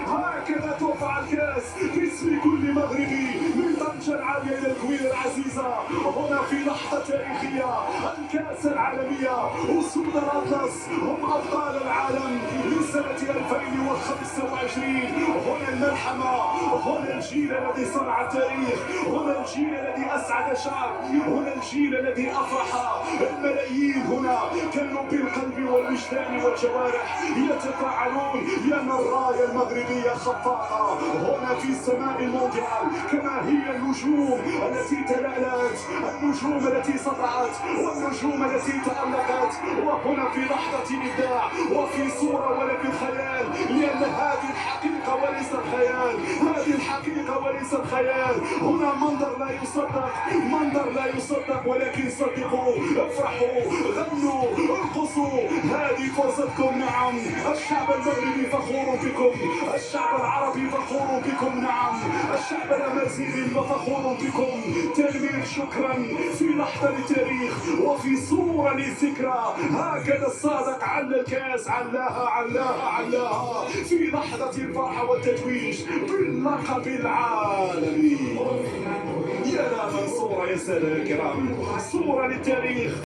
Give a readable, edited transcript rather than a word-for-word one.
هكذا ترفع الكاس باسم كل مغربي من طنجة العالية إلى الكويت العزيزة. هنا في لحظة تاريخية، الكاس العالمية، أسود الأطلس هم أبطال العالم لسنة 2025. هنا الملحمة، هنا الجيل الذي صنع التاريخ، هنا الجيل الذي أسعد شعب، هنا الجيل الذي أفرح الملايين. هنا كانوا بالقلب والوجدان والجوارح يتفاعلون لأن الراية المغربية خفاقة هنا في سماء المونديال، كما هي النجوم التي تلألأت، النجوم التي سطعت والنجوم التي تألقت. وهنا في لحظة إبداع وفي صورة ولا في خيال، لأن هذه الحقيقة وليست خيال، هذه الحقيقة وليست خيال. هنا منظر لا يصدق، منظر لا يصدق، ولكن صدقوا، افرحوا، غنوا، ارقصوا، هذه فرصتكم. نعم، الشعب المغربي فخور بكم، الشعب العربي فخور بكم، نعم، الشعب الأمازيغي فخور بكم. تلميذ شكرا في لحظة للتاريخ وفي صورة للذكرى. هكذا الصادق على الكاس، علاها علاها علاها في لحظة الفرحة والتتويج باللقب العالمي. يا لا من صورة، يا سادة الكرام، صورة للتاريخ.